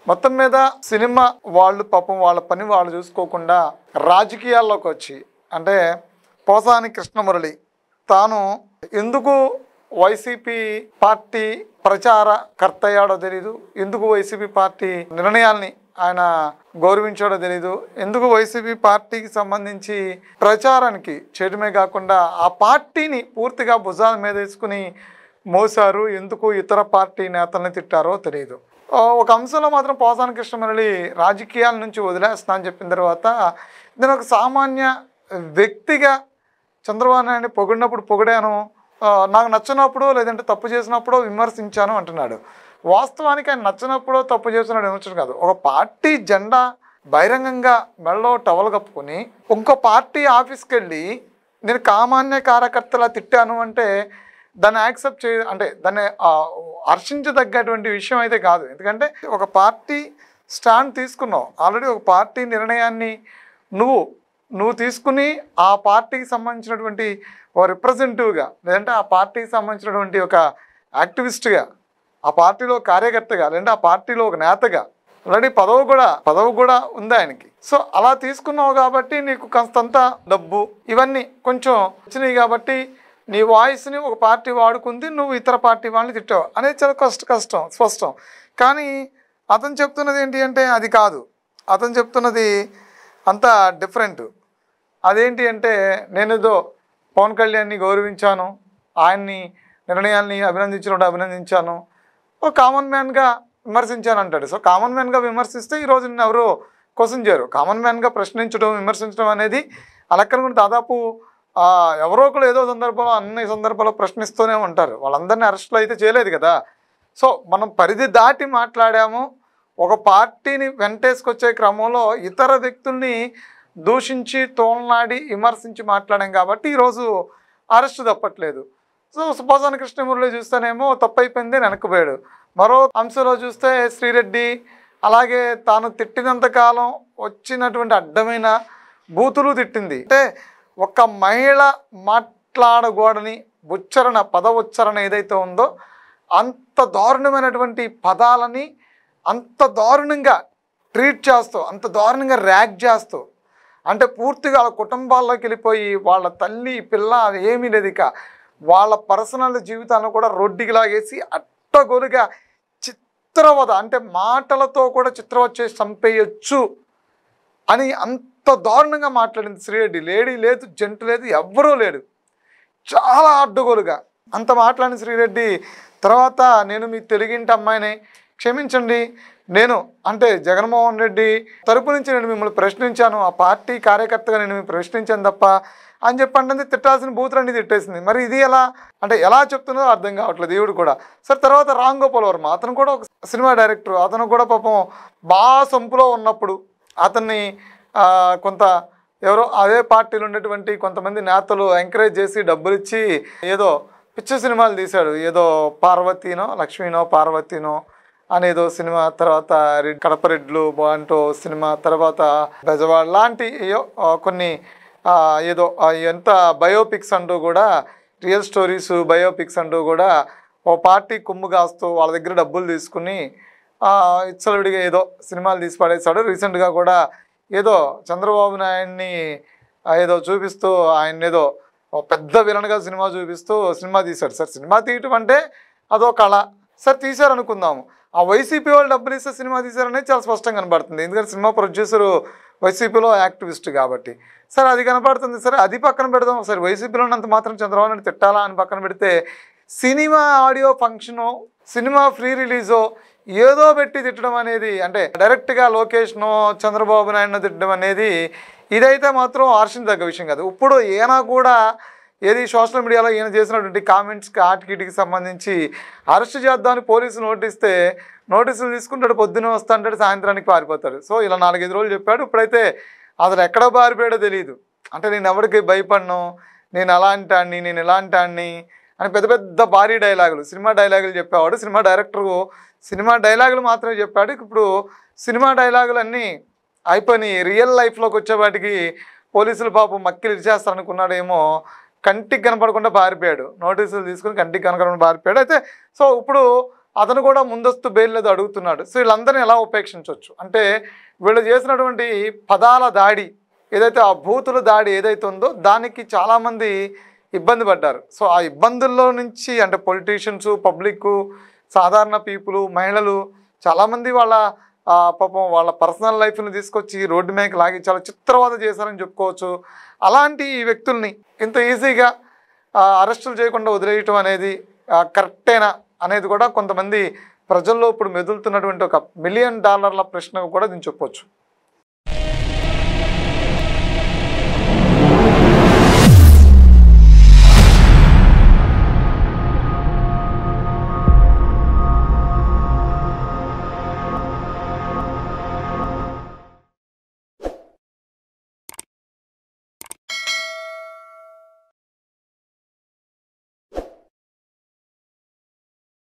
మొత్తం మీద సినిమా వాళ్ళు పాపం వాళ్ళ పని వాళ్ళు చూసుకోకుండా రాజకీయాల్లోకి వచ్చి అంటే పోసాని కృష్ణమురళి తాను ఎందుకు వైసీపీ పార్టీ ప్రచారకర్త అయ్యాడో తెలీదు, ఎందుకు వైసీపీ పార్టీ నిర్ణయాల్ని ఆయన గౌరవించాడో తెలీదు, ఎందుకు వైసీపీ పార్టీకి సంబంధించి ప్రచారానికి చేయడమే కాకుండా ఆ పార్టీని పూర్తిగా భుజాల మీద వేసుకుని మోసారు, ఎందుకు ఇతర పార్టీ నేతల్ని తిట్టారో తెలియదు. ఒక అంశంలో మాత్రం పోసాని కృష్ణమురళి రాజకీయాల నుంచి వదిలేస్తున్నా అని చెప్పిన తర్వాత నేను ఒక సామాన్య వ్యక్తిగా చంద్రబాబు నాయుడిని పొగిడినప్పుడు పొగిడాను, నాకు నచ్చినప్పుడు లేదంటే తప్పు చేసినప్పుడు విమర్శించాను అంటున్నాడు. వాస్తవానికి ఆయన నచ్చినప్పుడు తప్పు చేస్తున్నాడు విమర్శించడం కాదు, ఒక పార్టీ జెండా బహిరంగంగా మెడలో టవల్ కప్పుకొని ఇంకో పార్టీ ఆఫీస్కి వెళ్ళి నేను సామాన్య కార్యకర్తలా తిట్టాను అంటే దాన్ని యాక్సెప్ట్ అంటే దాన్ని హర్షించదగ్గటువంటి విషయం అయితే కాదు. ఎందుకంటే ఒక పార్టీ స్టాండ్ తీసుకున్నావు, ఆల్రెడీ ఒక పార్టీ నిర్ణయాన్ని నువ్వు తీసుకుని ఆ పార్టీకి సంబంధించినటువంటి ఒక రిప్రజెంటేటివ్గా లేదంటే ఆ పార్టీకి సంబంధించినటువంటి ఒక యాక్టివిస్ట్గా, ఆ పార్టీలో కార్యకర్తగా లేదంటే ఆ పార్టీలో ఒక నేతగా ఆల్రెడీ పదవి కూడా ఉంది ఆయనకి. సో అలా తీసుకున్నావు కాబట్టి నీకు కాస్తంత డబ్బు ఇవన్నీ కొంచెం వచ్చినాయి కాబట్టి నీ వాయిస్ని ఒక పార్టీ వాడుకుంది, నువ్వు ఇతర పార్టీ వాళ్ళని తిట్టావు అనేది చాలా స్పష్టం. కానీ అతను చెప్తున్నది ఏంటి అంటే అది కాదు, అతను చెప్తున్నది అంతా డిఫరెంట్. అదేంటి అంటే నేను ఏదో పవన్ కళ్యాణ్ని గౌరవించాను, ఆయన్ని నిర్ణయాల్ని అభినందించాను, ఒక కామన్ మ్యాన్గా విమర్శించాను అంటాడు. సో కామన్ మ్యాన్గా విమర్శిస్తే ఈరోజు నిన్ను ఎవరు క్వశ్చన్ చేయరు. కామన్ మ్యాన్గా ప్రశ్నించడం విమర్శించడం అనేది అలక్కనుకుంటే దాదాపు ఎవరో ఒకరు ఏదో సందర్భంలో అన్ని సందర్భాల్లో ప్రశ్నిస్తూనే ఉంటారు. వాళ్ళందరినీ అరెస్టులు అయితే చేయలేదు కదా. సో మనం పరిధి దాటి మాట్లాడాము, ఒక పార్టీని వెంటేసుకొచ్చే క్రమంలో ఇతర వ్యక్తుల్ని దూషించి తోలనాడి విమర్శించి మాట్లాడాం కాబట్టి ఈరోజు అరెస్టు తప్పట్లేదు. సో పోసాని కృష్ణమురళి చూస్తేనేమో తప్పైపోయింది వెనక్కిపోయాడు. మరో అంశంలో చూస్తే శ్రీరెడ్డి అలాగే తాను తిట్టినంతకాలం వచ్చినటువంటి అడ్డమైన బూతులు తిట్టింది. అంటే ఒక మహిళ మాట్లాడకూడని పదోచ్చరణ ఏదైతే ఉందో అంత దారుణమైనటువంటి పదాలని అంత దారుణంగా ట్రీట్ చేస్తూ అంత దారుణంగా ర్యాగ్ చేస్తూ అంటే పూర్తిగా వాళ్ళ కుటుంబాల్లోకి వెళ్ళిపోయి వాళ్ళ తల్లి పిల్ల ఏమీ లేదు, ఇక వాళ్ళ పర్సనల్ జీవితాలను కూడా రొడ్డికి లాగేసి అట్టగోలుగా చిత్రవద అంటే మాటలతో కూడా చిత్రవద చేసి చంపేయచ్చు అని అంత దారుణంగా మాట్లాడింది శ్రీరెడ్డి. లేడీ లేదు, జంటు లేదు, ఎవ్వరూ లేడు, చాలా అడ్డగోలుగా అంత మాట్లాడిన శ్రీరెడ్డి తర్వాత నేను మీ తెలుగింటి అమ్మాయిని క్షమించండి, నేను అంటే జగన్మోహన్ రెడ్డి తరపు నుంచి నేను మిమ్మల్ని ప్రశ్నించాను, ఆ పార్టీ కార్యకర్తగా నేను మిమ్మల్ని ప్రశ్నించాను తప్ప అని చెప్పండి తిట్టాల్సిన బూతులన్నీ తిట్టేసింది. మరి ఇది ఎలా చెప్తుందో అర్థం కావట్లేదు దేవుడు కూడా. సరే తర్వాత రామ్ గోపాల్ వర్మ అతను కూడా ఒక సినిమా డైరెక్టర్, అతను కూడా పాపం బాగా సంపులో ఉన్నప్పుడు అతన్ని కొంత ఎవరో అదే పార్టీలో ఉండేటువంటి కొంతమంది నేతలు ఎంకరేజ్ చేసి డబ్బులు ఇచ్చి ఏదో పిచ్చి సినిమాలు తీశాడు, ఏదో లక్ష్మీనో పార్వతీనో అనేదో సినిమా, తర్వాత కడప రెడ్లు అంటూ సినిమా, తర్వాత బెజవాడ్ లాంటి కొన్ని ఏదో ఎంత బయోపిక్స్ అంటూ కూడా రియల్ స్టోరీస్ బయోపిక్స్ అంటూ కూడా ఓ పార్టీ కొమ్ము కాస్తూ వాళ్ళ దగ్గర డబ్బులు తీసుకుని ఇచ్చలవిడిగా ఏదో సినిమాలు తీసి పడేశాడు. రీసెంట్గా కూడా ఏదో చంద్రబాబు నాయుడిని ఏదో చూపిస్తూ ఆయన ఏదో పెద్ద విలన్గా సినిమా చూపిస్తూ సినిమా తీశాడు. సార్ సినిమా తీయటం అంటే అదో కళ, సార్ తీశారనుకుందాము, ఆ వైసీపీ వాళ్ళు డబ్బులు ఇస్తే సినిమా తీశారనేది చాలా స్పష్టంగా కనబడుతుంది. ఎందుకంటే సినిమా ప్రొడ్యూసరు వైసీపీలో యాక్టివిస్ట్ కాబట్టి సరే అది కనపడుతుంది. సరే అది పక్కన పెడదాం, సరే వైసీపీలో ఉన్నంత మాత్రం చంద్రబాబు నాయుడు తిట్టాలా అని పక్కన పెడితే cinema audio function, cinema pre రిలీజో ఏదో పెట్టి తిట్టడం అనేది అంటే డైరెక్ట్గా లొకేషను చంద్రబాబు నాయుడును తిట్టడం అనేది ఇదైతే మాత్రం హర్షించదగ్గ విషయం కాదు. ఇప్పుడు ఈయన కూడా ఏది సోషల్ మీడియాలో ఈయన చేసినటువంటి కామెంట్స్కి ఆటికిటికి సంబంధించి అరెస్ట్ చేద్దామని పోలీసులు నోటీసులు తీసుకుంటాడు, పొద్దున్న వస్తా అంటాడు, సాయంత్రానికి పారిపోతాడు. సో ఇలా 4-5 రోజులు చెప్పాడు. ఇప్పుడైతే అతను ఎక్కడ పారిపోయాడో తెలియదు. అంటే నేను ఎవరికి భయపడను, నేను అలాంటాన్ని నేను ఇలాంటాన్ని అని పెద్ద పెద్ద భారీ డైలాగులు సినిమా డైలాగులు చెప్పేవాడు. సినిమా డైరెక్టరు సినిమా డైలాగులు మాత్రమే చెప్పాడు. ఇప్పుడు సినిమా డైలాగులు అన్నీ అయిపోయినాయి, రియల్ లైఫ్లోకి వచ్చేవాటికి పోలీసులు పాపం మక్కిలు ఇచ్చేస్తారనుకున్నాడేమో, కంటికి కనపడకుండా పారిపోయాడు, నోటీసులు తీసుకుని కంటికి కనపడకుండా పారిపోయాడు. అయితే సో ఇప్పుడు అతను కూడా ముందస్తు బెయిల్ ఏదో అడుగుతున్నాడు. సో వీళ్ళందరినీ ఎలా ఉపేక్షించవచ్చు అంటే వీళ్ళు చేసినటువంటి పదాల దాడి ఏదైతే ఆ బూతుల దాడి ఏదైతే ఉందో దానికి చాలామంది ఇబ్బంది పడ్డారు. సో ఆ ఇబ్బందుల్లో నుంచి అంటే పొలిటీషియన్స్, పబ్లిక్, సాధారణ పీపుల్, మహిళలు చాలామంది వాళ్ళ పాపం వాళ్ళ పర్సనల్ లైఫ్ని తీసుకొచ్చి రోడ్డు మీదకి లాగి చాలా చిత్రవద చేశారని చెప్పుకోవచ్చు. అలాంటి ఈ వ్యక్తుల్ని ఇంత ఈజీగా అరెస్టులు చేయకుండా వదిలేయటం అనేది కరెక్టేనా అనేది కూడా కొంతమంది ప్రజల్లో ఇప్పుడు మెదులుతున్నటువంటి ఒక $1 మిలియన్ ప్రశ్న కూడా దీన్ని చెప్పొచ్చు.